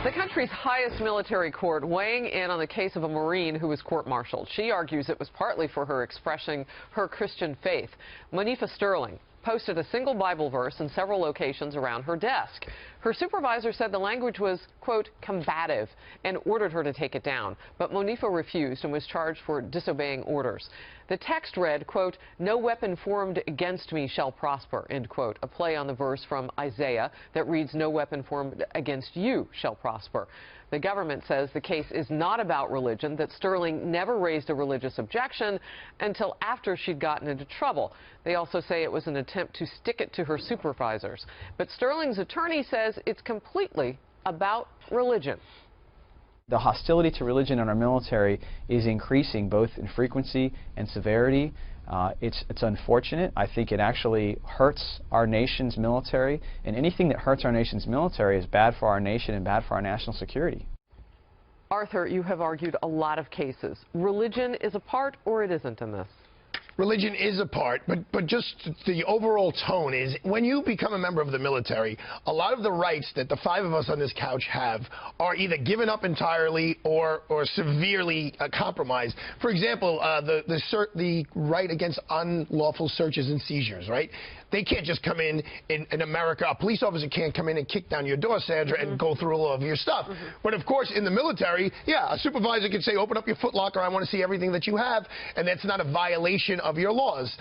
The country's highest military court weighing in on the case of a Marine who was court-martialed. She argues it was partly for her expressing her Christian faith. Monifa Sterling posted a single Bible verse in several locations around her desk. Her supervisor said the language was, quote, combative, and ordered her to take it down. But Monifa refused and was charged for disobeying orders. The text read, quote, no weapon formed against me shall prosper, end quote, a play on the verse from Isaiah that reads, no weapon formed against you shall prosper. The government says the case is not about religion, that Sterling never raised a religious objection until after she'd gotten into trouble. They also say it was an attempt to stick it to her supervisors. But Sterling's attorney says it's completely about religion. The hostility to religion in our military is increasing both in frequency and severity. It's unfortunate. I think it actually hurts our nation's military, and anything that hurts our nation's military is bad for our nation and bad for our national security. Arthur, you have argued a lot of cases. Religion is a part or it isn't in this? Religion is a part, but just the overall tone is when you become a member of the military, a lot of the rights that the five of us on this couch have are either given up entirely or severely compromised. For example, the right against unlawful searches and seizures, right? They can't just come in America. A police officer can't come in and kick down your door, Sandra, and go through all of your stuff. But of course, in the military, yeah, a supervisor can say, open up your footlocker, I want to see everything that you have, and that's not a violation of your laws.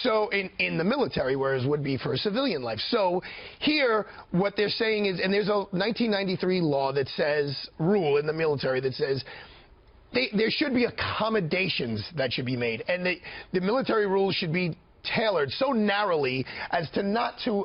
So in the military, whereas would be for a civilian life. So here, what they're saying is, and there's a 1993 law that says, rule in the military that says, there should be accommodations that should be made, and the military rules should be tailored so narrowly as to not to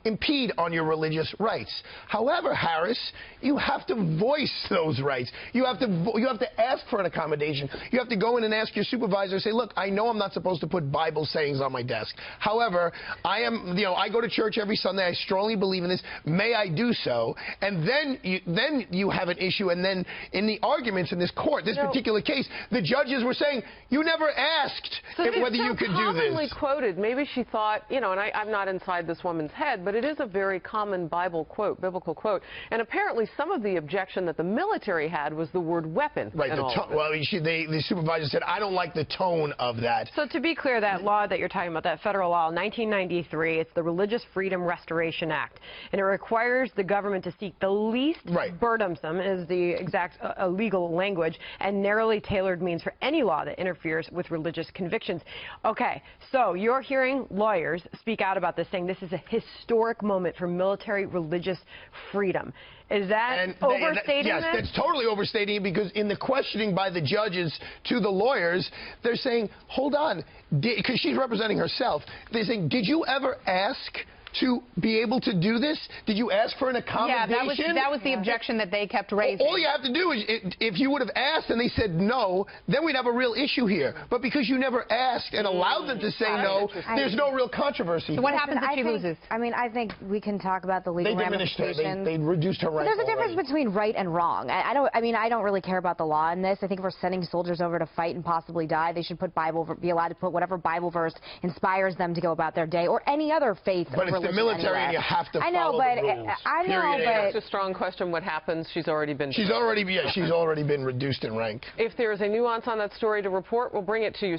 impede on your religious rights. However, Harris, you have to voice those rights. You have to ask for an accommodation. You have to go in and ask your supervisor, say, look, I know I'm not supposed to put Bible sayings on my desk. However, I go to church every Sunday. I strongly believe in this. May I do so? And then you have an issue. And then in the arguments in this court, this particular case, the judges were saying, you never asked whether you could do this. Maybe she thought, and I'm not inside this woman's head, but it is a very common biblical quote. And apparently some of the objection that the military had was the word weapon. Right. The supervisor said, I don't like the tone of that. So to be clear, that law that you're talking about, that federal law, 1993, it's the Religious Freedom Restoration Act. And it requires the government to seek the least burdensome, is the exact legal language, and narrowly tailored means for any law that interferes with religious convictions. Okay, so you're hearing lawyers speak out about this, saying this is a historic moment for military religious freedom. Is that overstating Yes, that's totally overstating it, because in the questioning by the judges to the lawyers, they're saying, hold on, because she's representing herself. They're saying, did you ever ask to be able to do this? Did you ask for an accommodation? Yeah, that was the objection that they kept raising. All you have to do is, if you would have asked and they said no, then we'd have a real issue here. But because you never asked and allowed them to say no, there's no real controversy. So what happens if she loses? I mean, I think we can talk about the legal ramifications. They reduced her rank. There's a difference between right and wrong. I don't really care about the law in this. I think if we're sending soldiers over to fight and possibly die, they should be allowed to put whatever Bible verse inspires them to go about their day, or any other faith or religion. But it's the military, and you have to follow the rules. I know, but it's a strong question. What happens? She's already been been reduced in rank. If there is a nuance on that story to report, we'll bring it to you.